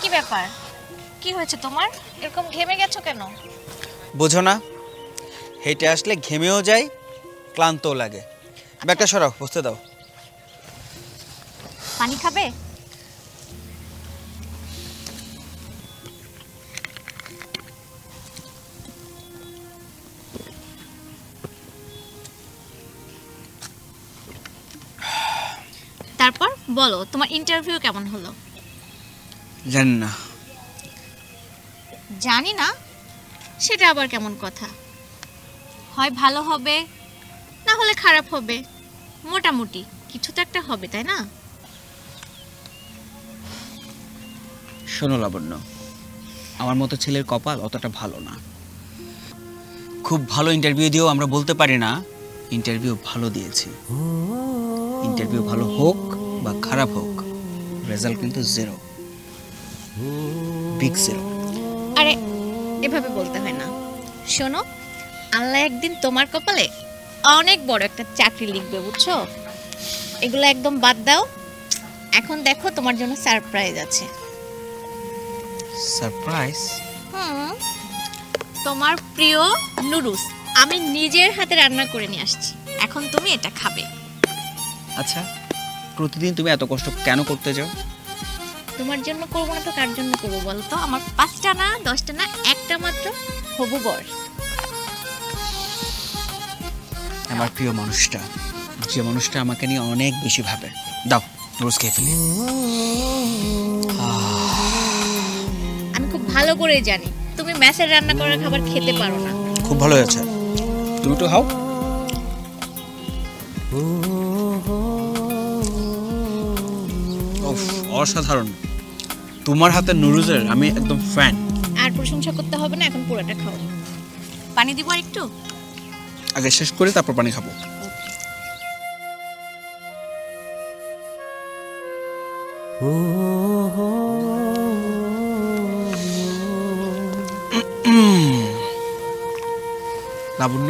কি ব্যাপার? কি হয়েছে তোমার? এরকম ঘেমে গেছো কেন? বোঝো না, হেঁটে আসলে ঘেমেও যায়, ক্লান্তও লাগে। ব্যাগটা সরাও, বসতে দাও। পানি খাবে? তারপর বলো, তোমার ইন্টারভিউ কেমন হলো? জানি না। জানি না? সেটা আবার কেমন কথা? হয় ভালো হবে, না হলে খারাপ হবে, মোটামুটি কিছু তো একটা হবে, তাই না? শোনো লাবণ্য, আমার মতো ছেলের কপাল অতটা ভালো না। খুব ভালো ইন্টারভিউ দিয়েও আমরা বলতে পারি না ইন্টারভিউ ভালো দিয়েছি। ইন্টারভিউ ভালো হোক বা খারাপ হোক, রেজাল্ট কিন্তু জিরো, বিগ জিরো। আরে এভাবে বলতে হয় না। শোনো, আল্লাহ একদিন তোমার কপালে অনেক বড় একটা চাকরি লিখবে, বুঝছো? এগুলো একদম বাদ দাও। এখন দেখো, তোমার জন্য সারপ্রাইজ আছে। সারপ্রাইজ? তোমার প্রিয় নুডলস আমি নিজের হাতে রান্না করে নিয়ে আসছি। এখন তুমি এটা খাবে। আচ্ছা, প্রতিদিন তুমি এত কষ্ট কেন করতে যাও? তোমার জন্য করবো না তো কার জন্য করবো বলো তো? আমার 5টা না 10টা না, একটা মাত্র হবু বর। আমার প্রিয় মানুষটা, যে মানুষটা আমাকে নিয়ে অনেক বেশি ভাবে। দাও, রোজ খেয়ে ফেলি। আমি খুব ভালো করে জানি তুমি মেসের রান্না করা খাবার খেতে পারো না। খুব ভালো হয়েছে, তুমি একটু খাও। অসাধারণ, তোমার হাতের নুডলসের আমি একদম ফ্যান। আর প্রশংসা করতে হবে না, এখন পুরোটা খাও। পানি দিব আর একটু? আগে শেষ করে তারপর পানি খাবো। লাবণ্য,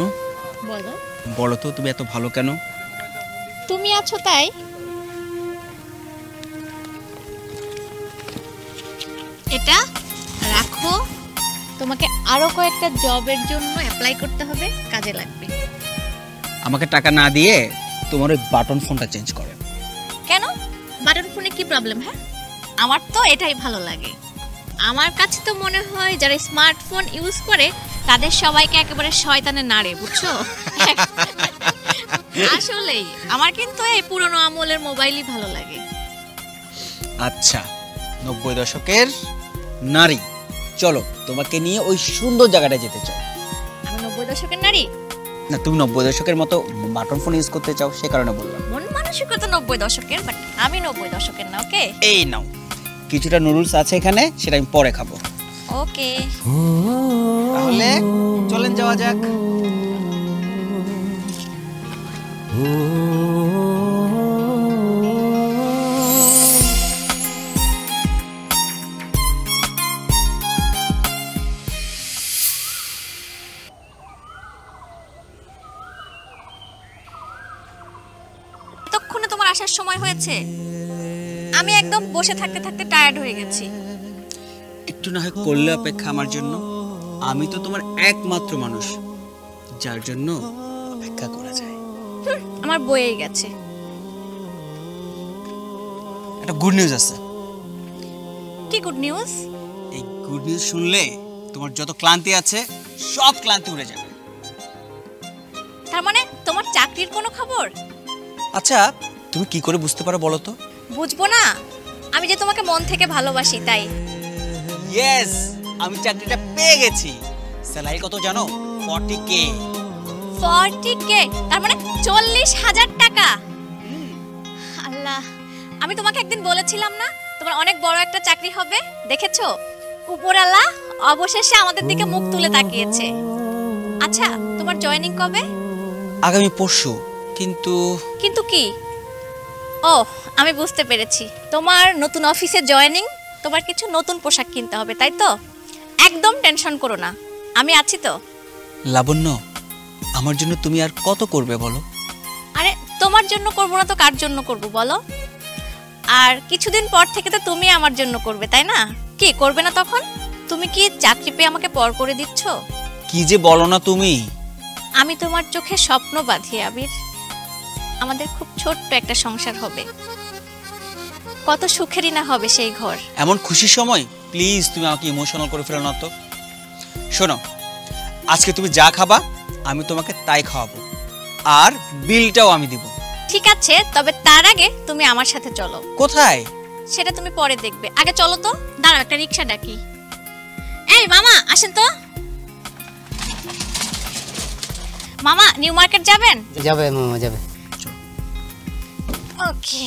বলো। বলো তো, তুমি এত ভালো কেন? তুমি আছো তাই। এটা রাখো, তোমাকে আরো কয়েকটা জবের জন্য অ্যাপ্লাই করতে হবে, কাজে লাগবে। আমাকে টাকা না দিয়ে তোমার ওই বাটন ফোনটা চেঞ্জ করো। কেন? বাটন ফোনে কি প্রবলেম? হ্যাঁ, আমার তো এটাই ভালো লাগে। আমার কাছে তো মনে হয় যারা স্মার্টফোন ইউজ করে তাদের সবাইকে একেবারে শয়তানে নাড়ে, বুঝছো? আসলেই আমার কিন্তু এই পুরনো আমলের মোবাইলই ভালো লাগে। আচ্ছা, 90 দশকের নারী, চলো তোমাকে নিয়ে ওই সুন্দর জায়গাটায় যেতে চাও। আমি 90 দশকের নারী না, তুমি 90 দশকের মতো বাটন ফোন ইউজ করতে চাও, সে কারণে বললাম। মন মানসিকতা 90 দশকের, বাট আমি 90 দশকের না। ওকে, এই নাও, কিছুটা নুডলস আছে এখানে, সেটা আমি পরে খাবো। ওকে, তাহলে চলেন যাওয়া যাক। এতক্ষণে তোমার আসার সময় হয়েছে? আমি একদম বসে থাকতে থাকতে টায়ার্ড হয়ে গেছি। একটু না হয় করলে অপেক্ষা আমার জন্য। আমি তো তোমার একমাত্র মানুষ যার জন্য অপেক্ষা করা যায়। আমার বয়েই গেছে। একটা গুড নিউজ আছে। কি গুড নিউজ? এই গুড নিউজ শুনলে তোমার যত ক্লান্তি আছে সব ক্লান্তি উড়ে যাবে। তার মানে তোমার চাকরির কোনো খবর? আচ্ছা, তুমি কি করে বুঝতে পারো বলো তো? বুঝবো না? আমি যে তোমাকে মন থেকে ভালোবাসি তাই। ইয়েস, আমি চাকরিটা পেয়ে গেছি। স্যালারি কত জানো? 40K। 40K? তার মানে 40,000 টাকা। আল্লাহ, আমি তোমাকে একদিন বলেছিলাম না তোমার অনেক বড় একটা চাকরি হবে? দেখেছো, উপরওয়ালা অবশেষে আমাদের দিকে মুখ তুলে তাকিয়েছে। আচ্ছা, তোমার জয়েনিং কবে? আগামী পরশু। কিন্তু কিন্তু কি? ও, আমি বুঝতে পেরেছি, তোমার নতুন অফিসে জয়েনিং, তোমার কিছু নতুন পোশাক কিনতে হবে, তাই তো? একদম টেনশন করো না, আমি আছি তো। লাবণ্য, আমার জন্য তুমি আর কত করবে বলো? আরে তোমার জন্য করব না তো কার জন্য করব বলো? আর কিছুদিন পর থেকে তো তুমি আমার জন্য করবে, তাই না? কি করবে না তখন? তুমি কি চাকরি পেয়ে আমাকে পর করে দিচ্ছ? কি যে বলো না তুমি। আমি তোমার চোখে স্বপ্ন বাঁধি আবির। আমাদের খুব ছোট্ট একটা সংসার হবে, কত সুখেরই না হবে সেই ঘর। এমন খুশির সময় প্লিজ তুমি আমাকে ইমোশনাল করে ফেলো না তো। শোনো, আজকে তুমি যা খাবা আমি তোমাকে তাই খাওয়াবো, আর বিলটাও আমি দিব। ঠিক আছে, তবে তার আগে তুমি আমার সাথে চলো। কোথায়? সেটা তুমি পরে দেখবে, আগে চলো তো। দাঁড়াও, একটা রিক্সা ডাকি। এই মামা আসেন তো। মামা নিউ মার্কেট যাবেন? যাবে মামা যাবে। ওকে।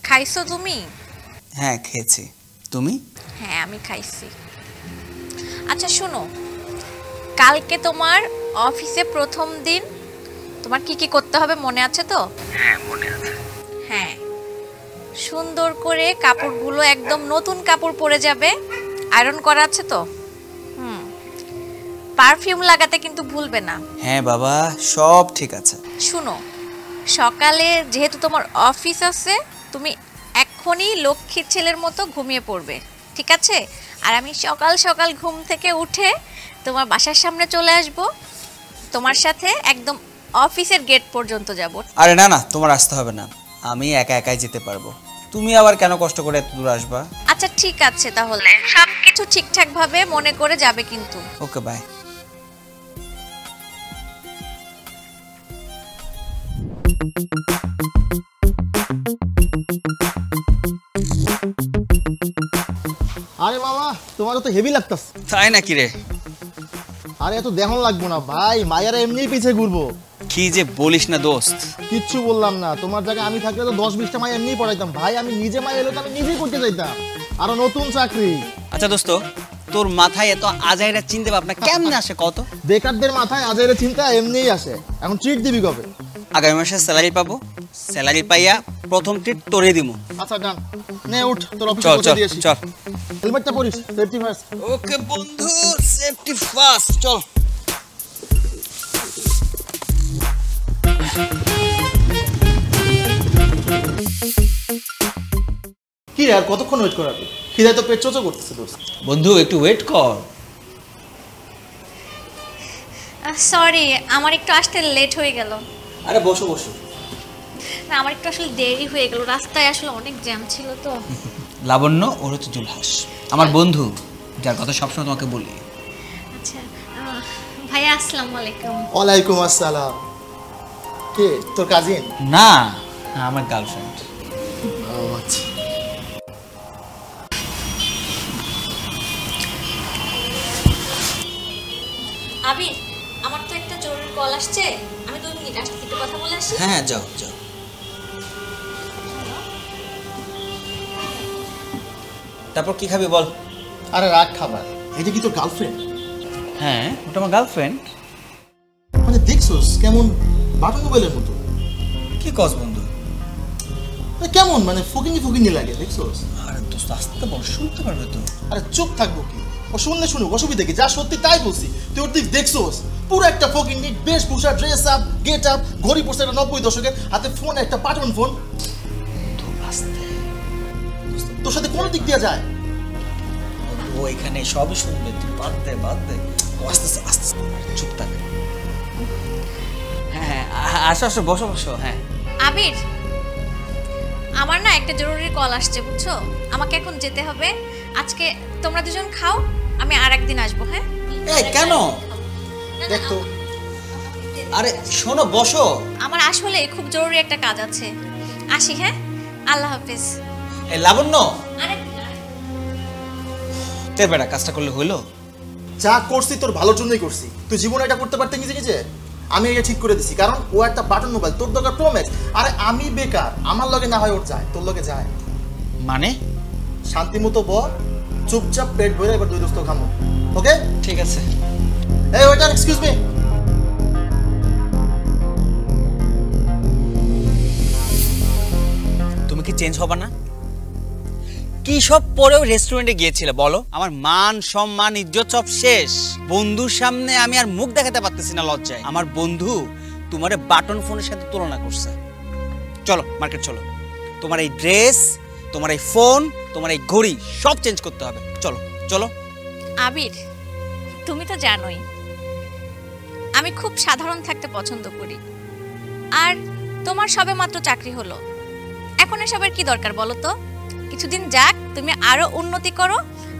খাইছো তুমি? হ্যাঁ খেয়েছি, তুমি? হ্যাঁ আমি খাইছি। আচ্ছা শোনো, কালকে তোমার অফিসে প্রথম দিন, তোমার কি কি করতে হবে মনে আছে তো? হ্যাঁ মনে আছে। হ্যাঁ, সুন্দর করে কাপড়গুলো একদম নতুন কাপড় পরে যাবে, আয়রন করা আছে তো? পারফিউম লাগাতে কিন্তু ভুলবে না। হ্যাঁ বাবা, সব ঠিক আছে। শুনো, সকালে যেহেতু তোমার অফিস আছে, তুমি এখনই লক্ষ্মীর ছেলের মতো ঘুমিয়ে পড়বে, ঠিক আছে? আর আমি সকাল সকাল ঘুম থেকে উঠে তোমার বাসার সামনে চলে আসব, তোমার সাথে একদম অফিসের গেট পর্যন্ত যাব। আরে না না, তোমার আসতে হবে না, আমি একা একাই যেতে পারবো। তুমি আবার কেন কষ্ট করে এত দূর আসবা? আচ্ছা ঠিক আছে, তাহলে সবকিছু ঠিকঠাক ভাবে মনে করে যাবে কিন্তু। Okay bye. আরে মামা, তোমার তো হেভি লাগতাছে। তাই নাকি রে? আরে এত দেখন লাগবো না ভাই, মায়েরা এমনিই পিছে ঘুরবো। কি যে বলিস না দোস্ত। কিচ্ছু বললাম না, তোমার জায়গায় আমি থাকলে তো 10-20টা মাই এমনিই পড়াইতাম ভাই। আমি নিজে মাই এলে তো আমি নিজেই করতে চাইতাম, আরো নতুন চাকরি। আচ্ছা দোস্ত, তোর মাথায় এত আজাইরা চিনতে ভাবনা কেমনে আসে কত? বেকারদের মাথায় আজের চিন্তা এমনিই আসে। এখন ট্রিট দিবি কবে? আগামী মাসে স্যালারি পাবো, স্যালারি পাইয়া প্রথম ট্রিট তোরে দিমু। আচ্ছা ডান, নে উঠ, তোর অফিসে চল পৌঁছে চল দিয়েছি। চল। হেলমেটটা পরিস, সেফটি ফার্স্ট। ওকে বন্ধু, সেফটি ফার্স্ট, চল। কি রে, আর কতক্ষণ ওয়েট করাবি? খিদায় তো পেট চোচো করতেছে দোস্ত। বন্ধু একটু ওয়েট কর। সরি, আমার একটু আসতে লেট হয়ে গেল। আরে বসো বসো। না, আমার একটু আসলে দেরি হয়ে গেল, রাস্তায় আসলে অনেক জ্যাম ছিল তো। লাবণ্য, ওর হচ্ছে জুলহাস, আমার বন্ধু, যার কথা সবসময় তোমাকে বলি। আচ্ছা ভাইয়া, আসসালামু আলাইকুম। ওয়ালাইকুম আসসালাম। কে তোর কাজিন? না, আমার গার্লফ্রেন্ড। ও আচ্ছা। আবির, আমার তো একটা জরুরি কল আসছে, আমি 2 মিনিট আসছি, একটু কথা বলে আসি। হ্যাঁ যাও যাও। তারপর কি খাবি বল? আরে রাখ খাবার। এটা কি তোর গার্লফ্রেন্ড? হ্যাঁ, ওটা আমার গার্লফ্রেন্ড। মানে দেখছোস কেমন বাটন মোবাইলের মতো? কি কস বন্ধু? কেমন মানে ফকিনি ফকিনি লাগে, দেখছোস? আরে দোস্ত আস্তে বল, শুনতে পারবে তো। আরে চুপ থাকবো কি, ও শুনলে শুনুক, অসুবিধা কি? যা সত্যি তাই বলছি। তুই ওর দিক দেখছোস, পুরো একটা ফকিং নিট, বেশভূষা, ড্রেস আপ, গেট আপ, ঘড়ি পড়ছে একটা 90 দশকের, হাতে ফোন, একটা বাটন ফোন। তোর সাথে কোন দিক দিয়ে যায়? ও এখানে সবই শুনবে, তুই বাদ দে আস্তে আস্তে চুপ থাক। হ্যাঁ আসো আসো, বসো বসো। হ্যাঁ আবির, আমার না একটা জরুরি কল আসছে বুঝছো, আমাকে এখন যেতে হবে। আজকে তোমরা দুজন খাও, আমি আর একদিন আসবো। হ্যাঁ এই কেন? দেখতো আরে শোনো, বসো। আমার আসলে খুব জরুরি একটা কাজ আছে, আসি। হ্যাঁ, আল্লাহ হাফেজ। এই লাবণ্য, আরে তে বেটা কাজটা করলে হইলো? যা করছি তোর ভালোর জন্যই করছি। তুই জীবনে এটা করতে পারতে নিজে নিজে, আমি এটা ঠিক করে দিছি। কারণ ও একটা বাটন মোবাইল, তোর দরকার প্রো ম্যাক্স। আরে আমি বেকার, আমার লগে না হয় ওর যায়, তোর লগে যায়। মানে? শান্তি মতো ব, চুপচাপ পেট ভরে এবার দুই দোস্ত খামো। ওকে ঠিক আছে। এই ওয়েটার, এক্সকিউজ মি। তুমি কি চেঞ্জ হবা না? কি সব পরেও রেস্টুরেন্টে গিয়েছিলে বলো? আমার মান সম্মান ইজ্জত সব শেষ। বন্ধুর সামনে আমি আর মুখ দেখাতে পারতেছি না লজ্জায়। আমার বন্ধু তোমার বাটন ফোনের সাথে তুলনা করছে। চলো মার্কেট চলো, তোমার এই ড্রেস, তোমার এই ফোন, তোমার এই ঘড়ি সব চেঞ্জ করতে হবে। চলো চলো। আবির, তুমি তো জানোই আমি খুব সাধারণ থাকতে পছন্দ করি, আর তোমার সবে মাত্র চাকরি হলো, এখন এসবের কি দরকার বলো তো? কিছুদিন যাক, তুমি আরো উন্নতি করো,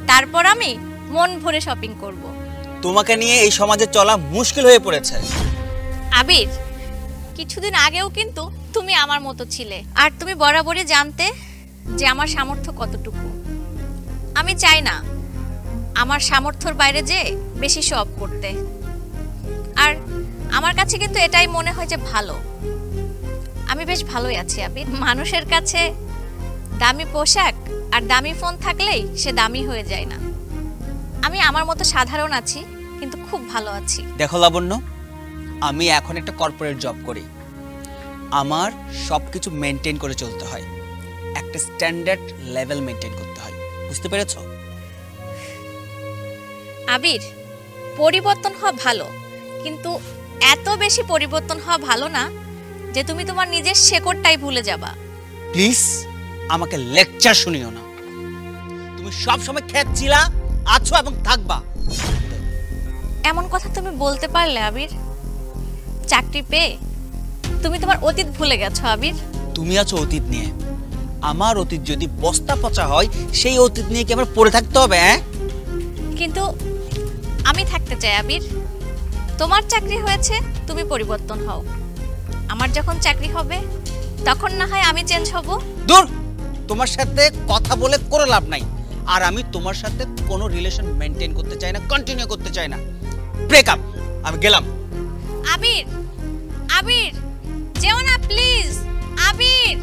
তারপর আমি মন ভরে শপিং করব। তোমাকে নিয়ে এই সমাজে চলা মুশকিল হয়ে পড়েছে। আবির, কিছুদিন আগেও কিন্তু তুমি আমার মতো ছিলে, আর তুমি বরাবরই জানতে যে আমার সামর্থ্য কতটুকু। আমি চাই না আমার সামর্থ্যর বাইরে যে বেশি শো অফ করতে, আর আমার কাছে কিন্তু এটাই মনে হয় যে ভালো। আমি বেশ ভালোই আছি আবির। মানুষের কাছে দামি পোশাক আর দামি ফোন থাকলেই সে দামি হয়ে যায় না। আমি আমার মতো সাধারণ আছি, কিন্তু খুব ভালো আছি। দেখো লাবণ্য, আমি এখন একটা কর্পোরেট জব করি। আমার সব কিছু মেনটেন করে চলতে হয়, একটা স্ট্যান্ডার্ড লেভেল মেনটেন করতে হয়। বুঝতে পেরেছো? আবির, পরিবর্তন হওয়া ভালো, কিন্তু এত বেশি পরিবর্তন হওয়া ভালো না যে তুমি তোমার নিজের শেকড়টাই ভুলে যাবা। প্লিজ আমাকে লেকচার শুনিও না। তুমি সব সময় খেতছিলা, আছো এবং থাকবা। এমন কথা তুমি বলতে পারলে আবির? চাকরি পেয়ে তুমি তোমার অতীত ভুলে গেছো আবির। তুমি আছো অতীত নিয়ে। আমার অতীত যদি বস্তা পচা হয়, সেই অতীত নিয়ে কি আমার পড়ে থাকতে হবে? হ্যাঁ, কিন্তু আমি থাকতে চাই আবির। তোমার চাকরি হয়েছে, তুমি পরিবর্তন হও। আমার যখন চাকরি হবে তখন না হয় আমি চেঞ্জ হব। দূর, তোমার সাথে কথা বলে কোনো লাভ নাই। আর আমি তোমার সাথে কোনো রিলেশন মেনটেন করতে চাই না, কন্টিনিউ করতে চাই না। ব্রেকআপ, আমি গেলাম। আবির, আবির যেও না প্লিজ। আবির,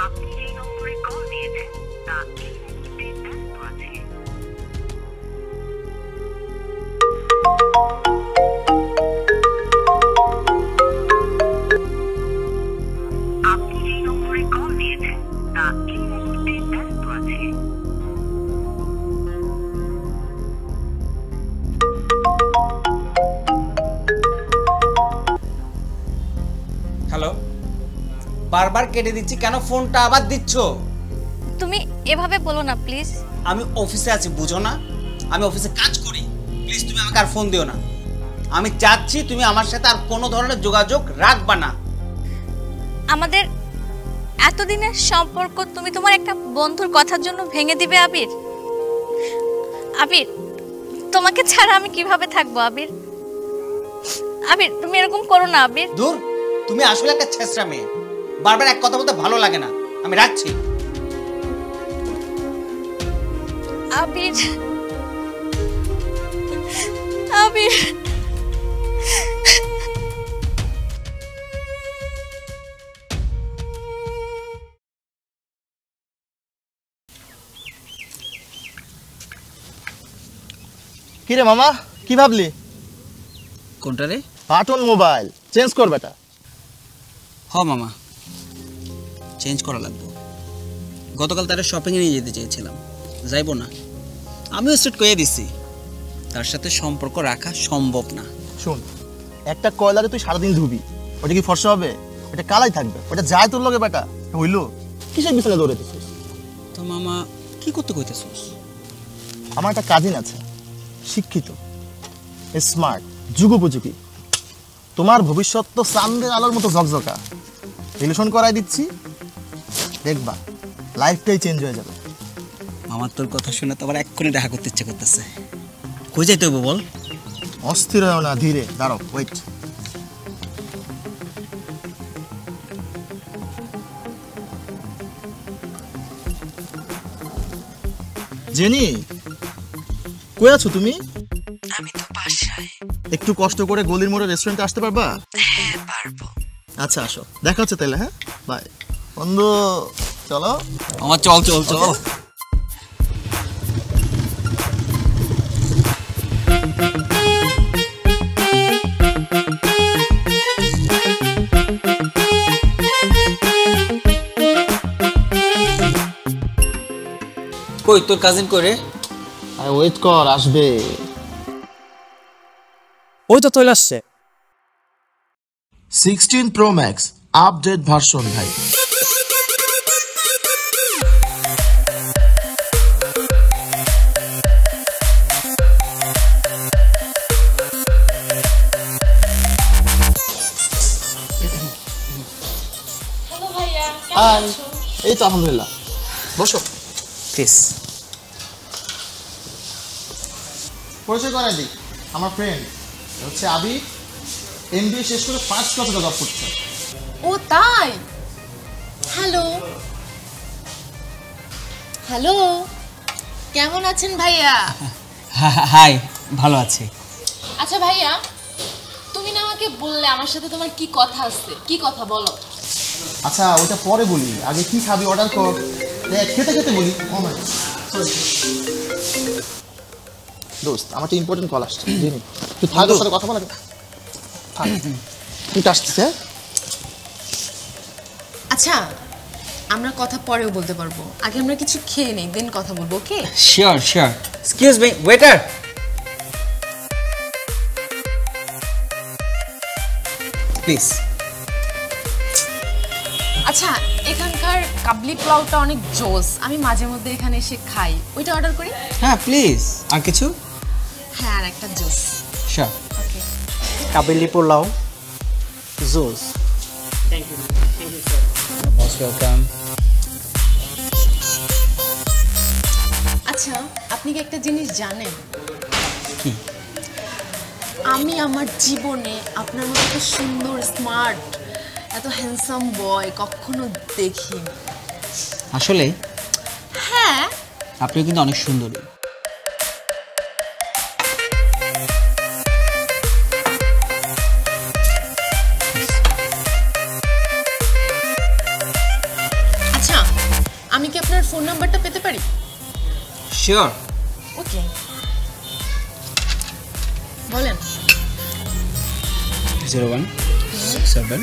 আপনি যে নম্বরে কল দিয়েছেন তা এই মুহূর্তে ব্যস্ত আছে। আপনি যে নম্বরে কল দিয়েছেন তা এই মুহূর্তে ব্যস্ত আছে। হ্যালো, বারবার কেটে দিচ্ছি কেন? ফোনটা আবার দিচ্ছ? তুমি এভাবে বলো না প্লিজ। আমি অফিসে আছি, বুঝো না? আমি অফিসে কাজ করি। প্লিজ তুমি আমাকে আর ফোন দিও না। আমি চাচ্ছি তুমি আমার সাথে আর কোনো ধরনের যোগাযোগ রাখবা না। আমাদের এতদিনের সম্পর্ক তুমি তোমার একটা বন্ধুর কথার জন্য ভেঙে দিবে আবির? আবির, তোমাকে ছাড়া আমি কিভাবে থাকবো আবির? আবির, তুমি এরকম করো না আবির। দূর, তুমি আসলে একটা ছেঁচড়া মেয়ে। বারবার এক কথা বলতে ভালো লাগে না। আমি রাখছি। আবির, আবির, কি রে মামা, কি ভাবলি? কোনটা রে? বাটন মোবাইল চেঞ্জ কর বেটা। হ মামা, চেঞ্জ করা লাগবে। গতকাল তারা শপিংয়ে নিয়ে যেতে চেয়েছিলাম, যাইব না। আমিও স্ট্রেট কয়ে দিছি তার সাথে সম্পর্ক রাখা সম্ভব না। শোন, একটা কয়লারে তুই সারাদিন ধুবি, ওটা কি ফর্সা হবে? ওটা কালাই থাকবে, ওটা যায় তোর লগে বেটা। হইলো কিসের পিছনে দৌড়াইতেছিস? তো মামা কি করতে কইতেছিস? আমার একটা কাজিন আছে, শিক্ষিত, স্মার্ট, যুগোপযোগী। তোমার ভবিষ্যৎ তো চাঁদের আলোর মতো ঝকঝকা। রিলেশন করাই দিচ্ছি, দেখবা লাইফটাই চেঞ্জ হয়ে যাবে। আমার তোর কথা শুনে তো আবার এক্ষুনি দেখা করতে ইচ্ছে করতেছে। কই যাইতে হইব বল? অস্থির হয় না, ধীরে দাঁড়াও, ওয়েট। জেনি, কই আছো তুমি? আমি তো বাসায়। একটু কষ্ট করে গলির মোড়ে রেস্টুরেন্টে আসতে পারবা? হ্যাঁ পারবো। আচ্ছা আসো, দেখা হচ্ছে তাহলে। হ্যাঁ বাই বন্ধু, চলো। আমার চল চল চল। কই তোর কাজিন কই রে? আরে ওয়েট কর, আসবে। ওই তো চলে আসছে। 16 Pro Max আপডেট ভার্সন ভাই। এই তো আলহামদুলিল্লাহ, বসো। প্লিজ। পরিচয় করাই দিই, আমার ফ্রেন্ড হচ্ছে আবি, এমবিএ শেষ করে ফার্স্ট ক্লাসে জব করছে। ও তাই? হ্যালো হ্যালো, কেমন আছেন ভাইয়া? হাই, ভালো আছি। আচ্ছা ভাইয়া, তুমি না আমাকে বললে আমার সাথে তোমার কি কথা আছে, কি কথা বলো? আচ্ছা ওটা পরে বলি, আগে কি খাবি অর্ডার কর, খেতে খেতে বলি। ও মাই দোস্ত, আমার একটা ইম্পর্টেন্ট কল আসছে, জেনি তুই থাক, ওর সাথে কথা বলা থাক, তুই আসছিস। আচ্ছা আমরা কথা পরেও বলতে পারবো, আগে আমরা কিছু খেয়ে নেই, দেন কথা বলবো, okay? Sure sure. Excuse me, waiter. Please. আচ্ছা এখানকার কাবলি পোলাওটা অনেক জোস, আমি মাঝে মধ্যে এখানে এসে খাই, ওইটা অর্ডার করি। হ্যাঁ প্লিজ। আর কিছু? হ্যাঁ আর একটা জুস। শিওর। ওকে। কাবেলি পোলাও জোস। Most welcome. আচ্ছা আপনি কি একটা জিনিস জানেন? কি? আমি আমার জীবনে আপনার মতো এত সুন্দর, স্মার্ট, এত হ্যান্ডসাম বয় কখনো দেখিনি। আসলে হ্যাঁ আপনি কিন্তু অনেক সুন্দরী। আচ্ছা আমি কি আপনার ফোন নাম্বারটা পেতে পারি? শিওর। ওকে বলেন। 016761।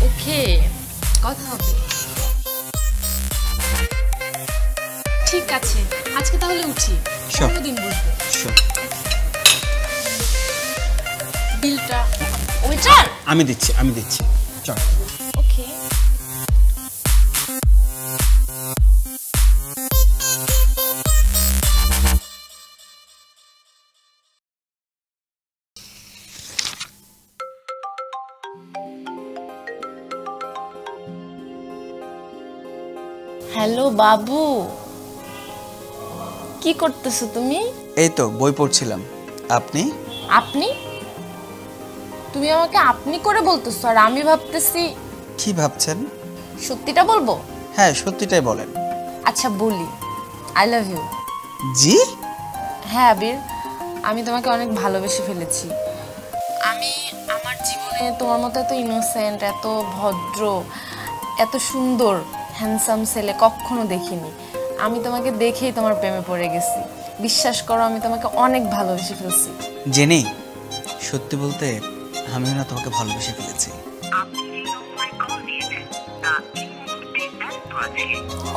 ওকে কথা হবে। ঠিক আছে আজকে তাহলে উঠি, Sure. অন্যদিন বসবো। শিওর। বিলটা ওয়েটার। আমি দিচ্ছি চল। ওকে হ্যালো বাবু, কি করতেছো তুমি? এই তো বই পড়ছিলাম। আপনি? আপনি? তুমি আমাকে আপনি করে বলতেছো আর আমি ভাবতেছি। কি ভাবছেন? সত্যিটা বলবো? হ্যাঁ সত্যিটাই বলেন। আচ্ছা বলি, আই লাভ ইউ। জি? হ্যাঁ আবির, আমি তোমাকে অনেক ভালোবেসে ফেলেছি। আমি আমার জীবনে তোমার মতো এত ইনোসেন্ট, এত ভদ্র, এত সুন্দর হ্যান্ডসাম ছেলে কখনো দেখিনি। আমি তোমাকে দেখেই তোমার প্রেমে পড়ে গেছি। বিশ্বাস করো, আমি তোমাকে অনেক ভালোবেসে ফেলছি। জেনি, সত্যি বলতে আমিও না তোমাকে ভালোবেসে ফেলেছি। আপনি যে নম্বরে কল দিয়েছেন তা এই মুহূর্তে ব্যস্ত আছে।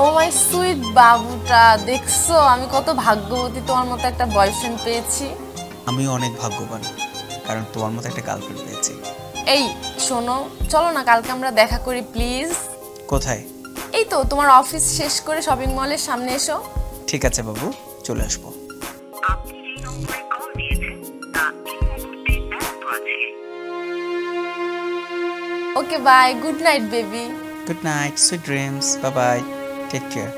ও মাই সুইট বাবুটা, দেখছো আমি কত ভাগ্যবতী, তোমার মতো একটা বয়ফ্রেন্ড পেয়েছি। আমিও অনেক ভাগ্যবান, কারণ তোমার মতো একটা গার্লফ্রেন্ড পেয়েছি। এই শোনো, চলো না কালকে আমরা দেখা করি প্লিজ। কোথায়? এই তো তোমার অফিস শেষ করে শপিং মলের সামনে এসো। ঠিক আছে বাবু, চলে আসবো। আপনি যে নম্বরে কল দিয়েছেন তা এই মুহূর্তে ব্যস্ত আছে। Okay bye, good night baby. Good night, sweet dreams, bye bye, take care.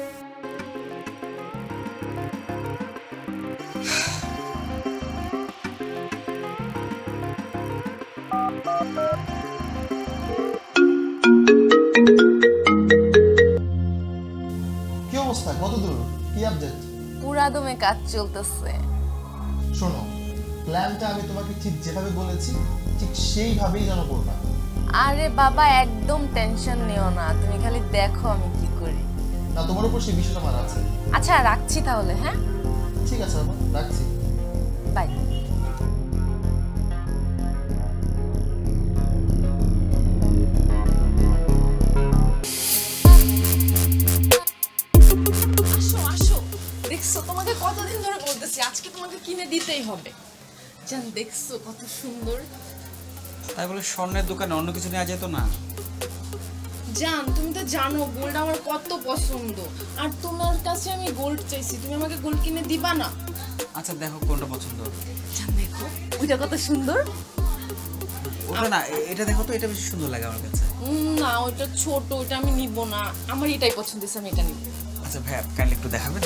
কি অবস্থা, কত দূর, কি আপডেট? পুরা দমে কাজ চলতেছে। শোনো, প্ল্যানটা আমি তোমাকে ঠিক যেভাবে বলেছি ঠিক সেইভাবেই যেন করবা। আরে বাবা, একদম টেনশন নিও না, তুমি খালি দেখো আমি কি করি। না, তোমার উপর সেই বিষয়টা আমার আছে। আচ্ছা রাখছি তাহলে, হ্যাঁ ঠিক আছে বাবা, রাখছি। বাই। আসো আসো, দেখছো তোমাকে কতদিন ধরে বলতেছি আজকে তোমাকে কিনে দিতেই হবে। জান দেখছো কত সুন্দর। তাই বলে স্বর্ণের দোকানে অন্য কিছু নেওয়া যেত না? জান তুমি তো জানো গোল্ড আমার কত পছন্দ, আর তোমার কাছে আমি গোল্ড চাইছি, তুমি আমাকে গোল্ড কিনে দিবা না? আচ্ছা দেখো কোনটা পছন্দ। জান দেখো ওইটা কত সুন্দর। ওটা না, এটা দেখো তো, এটা বেশি সুন্দর লাগে আমার কাছে। না ওইটা ছোট, ওইটা আমি নিব না, আমার এটাই পছন্দ হয়েছে, আমি এটা নিব। আচ্ছা ভাইয়া, কাইন্ডলি একটু দেখাবেন?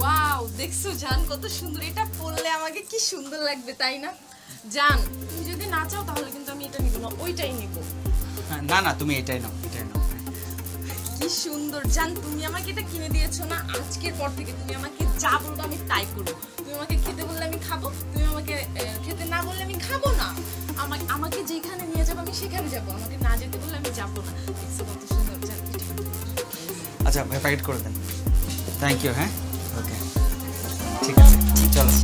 ওয়াও, দেখছো জান কত সুন্দর, এটা পরলে আমাকে কি সুন্দর লাগবে তাই না? জান তুমি যদি না চাও তাহলে কিন্তু আমি এটা নিব না, ওইটাই নিব। না না, তুমি এটাই নাও, এটাই নাও। কি সুন্দর জান, তুমি আমাকে এটা কিনে দিয়েছো না, আজকের পর থেকে তুমি আমাকে যা বলবে আমি তাই করব। তুমি আমাকে খেতে বললে আমি খাবো, তুমি আমাকে খেতে না বললে আমি খাবো না। আমাকে যেখানে নিয়ে যাবো আমি সেখানে যাবো, আমাকে না যেতে বললে আমি যাবো না। দেখছো কত সুন্দর জান। আচ্ছা ভাই, প্যাকেট করে দেন। Thank you. হ্যাঁ, ওকে, ঠিক আছে, চলো।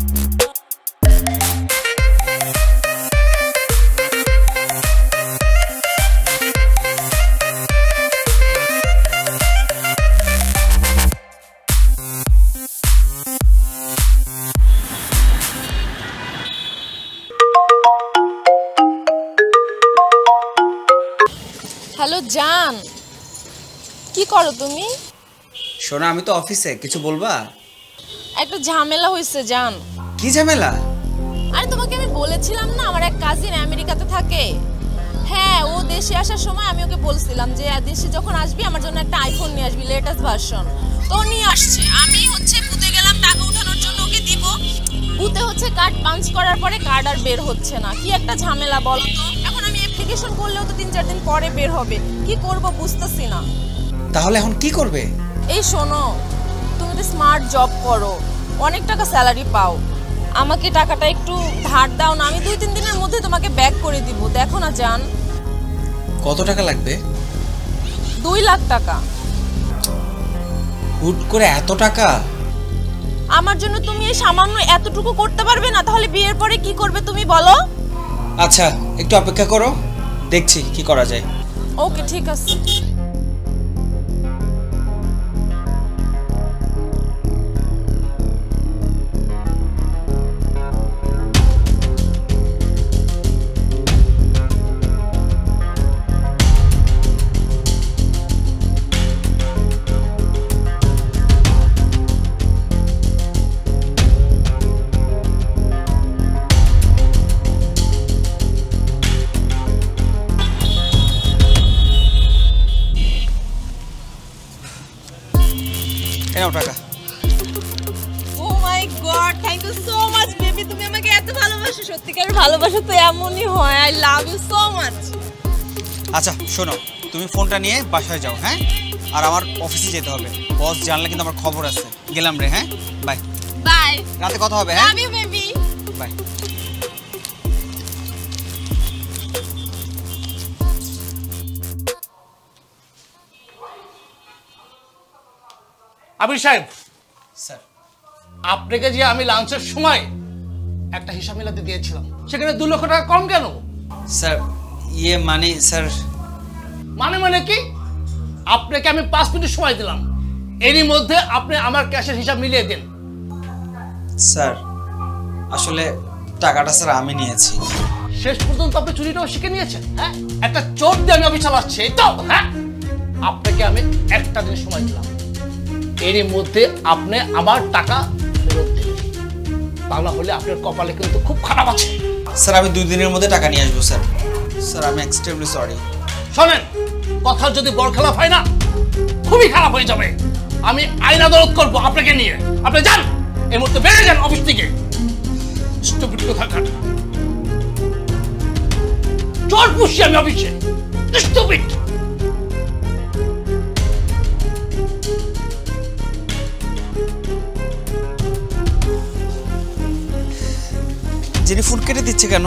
হ্যালো জান, কি করো তুমি? শোনো, আমি তো অফিসে, কিছু বলবা? একটা ঝামেলা হয়েছে জান। কি ঝামেলা? আরে তোমাকে আমি বলেছিলাম না আমার এক কাজিন আমেরিকাতে থাকে। হ্যাঁ, ও দেশে আসার সময় আমি ওকে বলছিলাম যে দেশে যখন আসবি আমার জন্য একটা আইফোন নিয়ে আসবি, লেটেস্ট ভার্সন। তো নিয়ে আসছে, আমি বুথে গেলাম টাকা ওঠানোর জন্য, ওকে দিব। বুথে কার্ড পাঞ্চ করার পরে কার্ড আর বের হচ্ছে না, কি একটা ঝামেলা বলো তো। এখন আমি অ্যাপ্লিকেশন করলেও তো 3-4 দিন পরে বের হবে, কি করব বুঝতেছি না। তাহলে এখন কি করবে? এই শোনো, তুমি তো স্মার্ট জব করো, অনেক টাকা স্যালারি পাও, আমাকে টাকাটা একটু ধার দাও না, আমি 2-3 দিনের মধ্যে তোমাকে ব্যাক করে দিব। দেখো না জান। কত টাকা লাগবে? 2 লাখ টাকা। হুট করে এত টাকা? আমার জন্য তুমি এই সামান্য এতটুকু করতে পারবে না? তাহলে বিয়ের পরে কি করবে তুমি বলো? আচ্ছা একটু অপেক্ষা করো, দেখছি কি করা যায়। ওকে ঠিক আছে। এনাও টাকা। Oh my god, thank you so much baby, তুমি আমাকে এত ভালোবাসো। সত্যিকার ভালোবাসা তো এমনই হয়। I love you so much. আচ্ছা শোনো, তুমি ফোনটা নিয়ে বাসায় যাও, হ্যাঁ? আর আমার অফিসে যেতে হবে, বস জানলে কিন্তু আমার খবর আছে। গেলাম রে, হ্যাঁ, বাই বাই, রাতে কথা হবে, হ্যাঁ, লাভ ইউ বেবি, বাই। আবির সাহেব, স্যার আপনাকে যে আমি লাঞ্চের সময় একটা হিসাব মেলাতে দিয়েছিলাম, সেখানে 2 লক্ষ টাকা কম কেন? স্যার মানে স্যার মানে কি? আপনাকে আমি 5 মিনিট সময় দিলাম, এরই মধ্যে আপনি আমার ক্যাশের হিসাব মিলিয়ে দিন। স্যার আসলে টাকাটা স্যার আমি নিয়েছি। শেষ পর্যন্ত আপনি চুরিটাও শিখে নিয়েছেন। হ্যাঁ, একটা চোর দিয়ে আমি অফিস চালাচ্ছি, এই তো। হ্যাঁ, আপনাকে আমি একটা দিন সময় দিলাম, এরই মধ্যে আপনি আমার টাকা ফেরত দিন, তা না হলে আপনার কপালে কিন্তু খুব খারাপ আছে। স্যার আমি 2 দিনের মধ্যে টাকা নিয়ে আসবো স্যার। স্যার আমি এক্সট্রিমলি সরি। শোনেন, কথা যদি বড় খেলাপ হয় না, খুবই খারাপ হয়ে যাবে। আমি আইন আদালত করবো আপনাকে নিয়ে। আপনি যান, এই মুহূর্তে বেড়ে যান অফিস থেকে। স্টুপিড কোথাকার, চোর পুষি আমি অফিসে। স্টুপিড। জেনি ফোন কেটে দিচ্ছে কেন?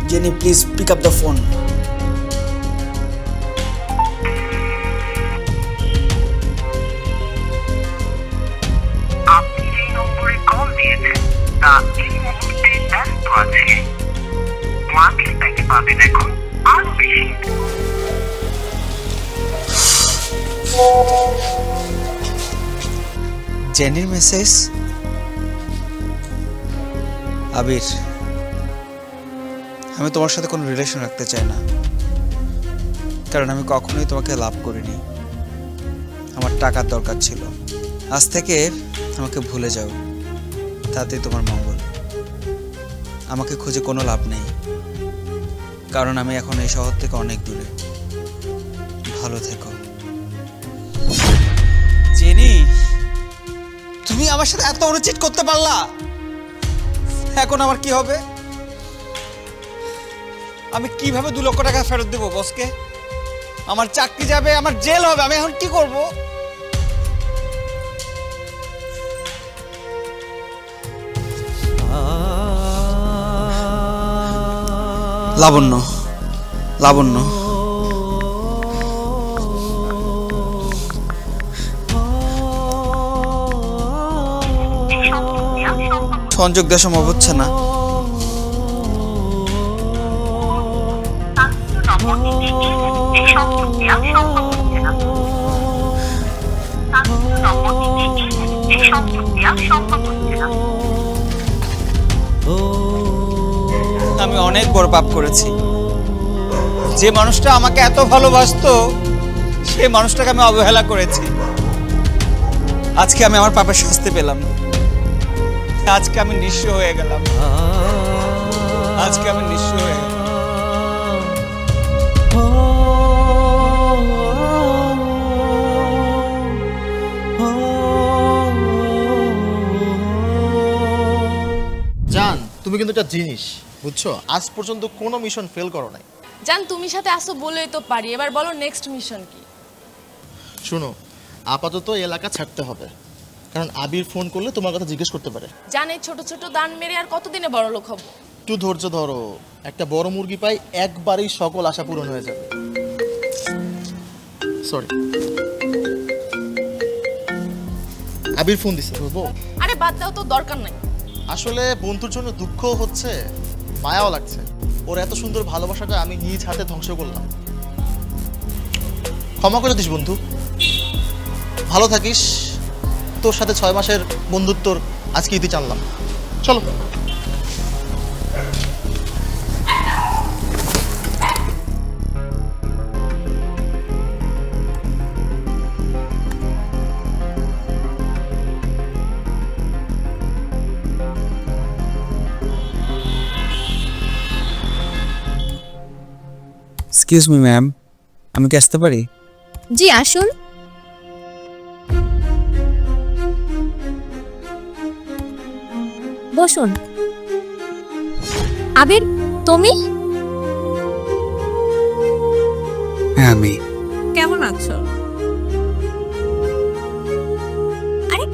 Jenny please pick up the phone. আপনি যে নম্বরে কল দিয়েছেন তা এই মুহূর্তে ব্যস্ত আছে। মাকে তাকে পাবেন এখন আরো বেশি। জেনির মেসেজ। আবির, আমি তোমার সাথে কোনো রিলেশন রাখতে চাই না, কারণ আমি কখনোই তোমাকে লাভ করিনি। আমার টাকার দরকার ছিল। আজ থেকে আমাকে ভুলে যাও, তাতেই তোমার মঙ্গল। আমাকে খুঁজে কোনো লাভ নেই, কারণ আমি এখন এই শহর থেকে অনেক দূরে। ভালো থেকো। জেনি, তুমি আমার সাথে এত অনুচিত করতে পারলা? এখন আমার কি হবে? আমি কিভাবে 2 লক্ষ টাকা ফেরত দেবো বসকে? আমার চাকরি যাবে, আমার জেল হবে। আমি এখন কি করব? লাবণ্য, লাবণ্য, সংযোগ দেওয়া সম্ভব হচ্ছে না। আমি অনেক বড় পাপ করেছি। যে মানুষটা আমাকে এত ভালোবাসতো, সে মানুষটাকে আমি অবহেলা করেছি। আজকে আমি আমার পাপের শাস্তি পেলাম। আজকে আমি নিঃস্ব হয়ে গেলাম। আজকে আমি নিঃস্ব হয়ে গেলাম। জান, তুমি কিন্তু একটা জিনিস বুঝছো, আজ পর্যন্ত কোনো মিশন ফেল করো নাই। জান তুমি সাথে আসো বলেই তো পারি। এবার বলো নেক্সট মিশন কি? শোনো, আপাতত এই এলাকা ছাড়তে হবে, কারণ আবির ফোন করলে তোমার কথা জিজ্ঞেস করতে পারে। জান এই ছোট ছোট দান মেরে আর কতদিনে বড় লোক হব? একটু ধৈর্য ধরো, একটা বড় মুরগি পাই একবারেই সকল আশা পূরণ হয়ে যাবে। সরি, আবির ফোন দিছে, ধরবো? আরে বাদ দাও তো, দরকার নাই। আসলে বন্ধুর জন্য দুঃখ হচ্ছে, মায়াও লাগছে। ওর এত সুন্দর ভালোবাসাটা আমি নিজ হাতে ধ্বংস করলাম। ক্ষমা করে দিস বন্ধু, ভালো থাকিস। তোর সাথে 6 মাসের বন্ধুত্বর আজকে ইতি জানলাম। চলো। এক্সকিউজ মি ম্যাম, আমি কি আসতে পারি? জি আসুন। বসুন। আবির, তুমি? হ্যাঁ আমি। কেমন আছো? আরে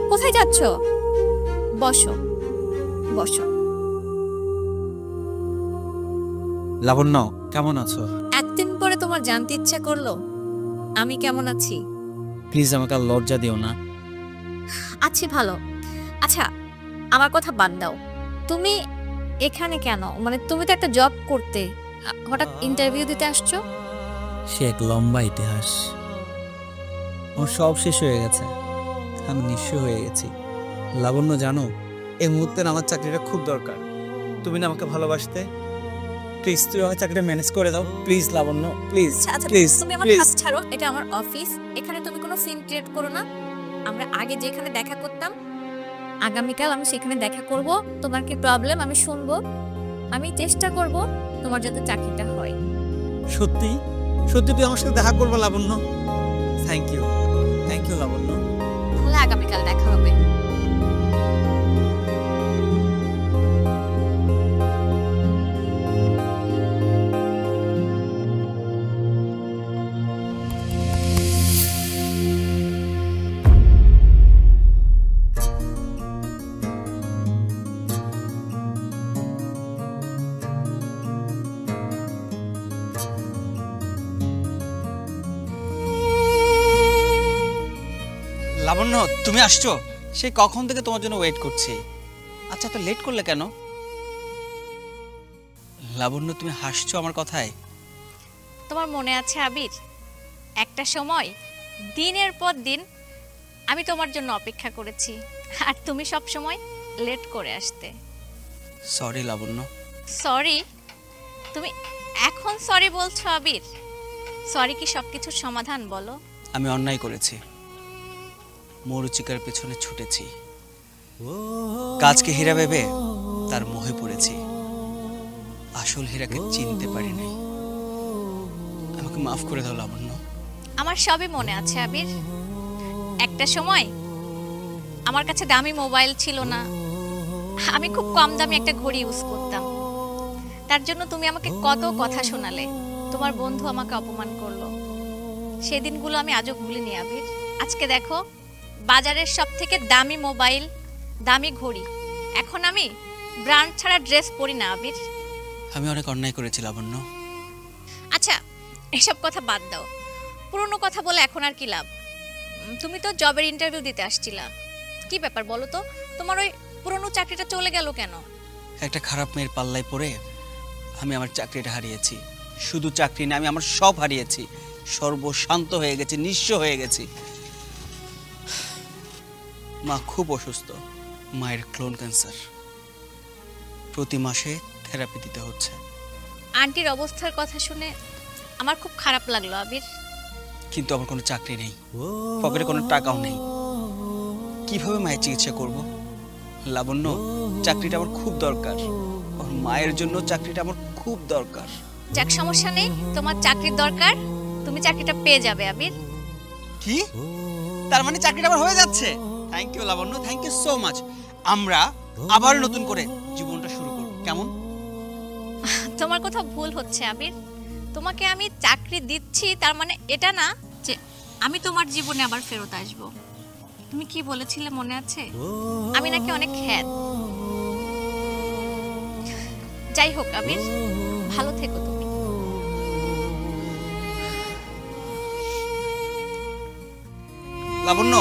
কোথায় যাচ্ছ? বসো বসো। লাবণ্য, কেমন আছো? একদিন পরে তোমার জানতে ইচ্ছা করলো আমি কেমন আছি। প্লিজ আমাকে আর লজ্জা দিও না। আচ্ছা ভালো। আচ্ছা আমার কথা বাদ দাও, তুমি এখানে কেন? মানে তুমি তো একটা জব করতে, হঠাৎ ইন্টারভিউ দিতে আসছো? সে এক লম্বা ইতিহাস। আমার সব শেষ হয়ে গেছে, আমি নিঃস্ব হয়ে গেছি। লাবণ্য জানো, এই মুহূর্তে না আমার চাকরিটা খুব দরকার। তুমি না আমাকে ভালোবাসতে, প্লিজ তুমি আমার চাকরিটা ম্যানেজ করে দাও প্লিজ লাবণ্য, প্লিজ আচ্ছা প্লিজ তুমি আমার প্লিজ। কাজ ছাড়ো, এটা আমার অফিস, এখানে তুমি কোনো সিন ক্রিয়েট করো না। আমরা আগে যেখানে দেখা করতাম, আগামীকাল আমি সেখানে দেখা করব। তোমার কি প্রবলেম আমি শুনবো, আমি চেষ্টা করব তোমার যাতে চাকরিটা হয়। সত্যি সত্যি তুই আমার সাথে দেখা করবো লাবণ্য? থ্যাংক ইউ লাবণ্য। তাহলে আগামীকাল দেখা হবে। লাবণ্য তুমি আসছো? সেই কখন থেকে তোমার জন্য ওয়েট করছি। আচ্ছা তো লেট করলে কেন? লাবণ্য তুমি হাসছো আমার কথায়? তোমার মনে আছে আবির, একটা সময় দিনের পর দিন আমি তোমার জন্য অপেক্ষা করেছি, আর তুমি সব সময় লেট করে আসতে। সরি লাবণ্য। সরি? তুমি এখন সরি বলছো আবির? সরি কি সবকিছুর সমাধান বলো? আমি অন্যায় করেছি, মরুচিকার পেছনে ছুটেছি, কাজকে হীরা ভেবে তার মোহে পড়েছি, আসল হীরাকে চিনতে পারি নাই। আমাকে মাফ করে দাও লাবণ্য। আমার সবই মনে আছে আবির। একটা সময় আমার কাছে দামি মোবাইল ছিল না, আমি খুব কম দামি একটা ঘড়ি ইউজ করতাম। তার জন্য তুমি আমাকে কত কথা শোনালে, তোমার বন্ধু আমাকে অপমান করলো। সেদিনগুলো আমি আজও ভুলিনি আবির। আজকে দেখো, বাজারের সব থেকে দামি মোবাইল, দামি ঘড়ি, এখন আমি ব্র্যান্ড ছাড়া ড্রেস পরি না আবির। আমি অনেক অন্যায় করেছি লাবণ্য। আচ্ছা এসব কথা বাদ দাও, পুরনো কথা বলে এখন আর কি লাভ? তুমি তো জবের ইন্টারভিউ দিতে আসছিলা, কি ব্যাপার বলো তো? তোমার ওই পুরনো চাকরিটা চলে গেল কেন? একটা খারাপ মেয়ের পাল্লায় পড়ে আমি আমার চাকরিটা হারিয়েছি। শুধু চাকরি না, আমি আমার সব হারিয়েছি, সর্বশান্ত হয়ে গেছি, নিঃস্ব হয়ে গেছি। মা খুব অসুস্থ, মায়ের ক্লোন ক্যান্সার, প্রতি মাসে থেরাপি দিতে হচ্ছে। আন্টির অবস্থার কথা শুনে আমার খুব খারাপ লাগলো আবির। কিন্তু আমার কোনো চাকরি নেই, পকেটে কোনো টাকাও নেই, কিভাবে মায়ের চিকিৎসা করব? লাবণ্য, চাকরিটা আমার খুব দরকার, আমার মায়ের জন্য চাকরিটা আমার খুব দরকার। যাক সমস্যা নেই, তোমার চাকরির দরকার, তুমি চাকরিটা পেয়ে যাবে আবির। কি? তার মানে চাকরিটা আমার হয়ে যাচ্ছে? Thank you Labanya, thank you so much. আমরা আবার নতুন করে জীবনটা শুরু করব, কেমন? তোমার কথা ভুল হচ্ছে আবির। তোমাকে আমি চাকরি দিচ্ছি তার মানে এটা না যে আমি তোমার জীবনে আবার ফেরত আসব। তুমি কি বলেছিলে মনে আছে? আমি নাকি অনেক খ্যাত। যাই হোক আবির, ভালো থেকো তুমি। লাবণ্য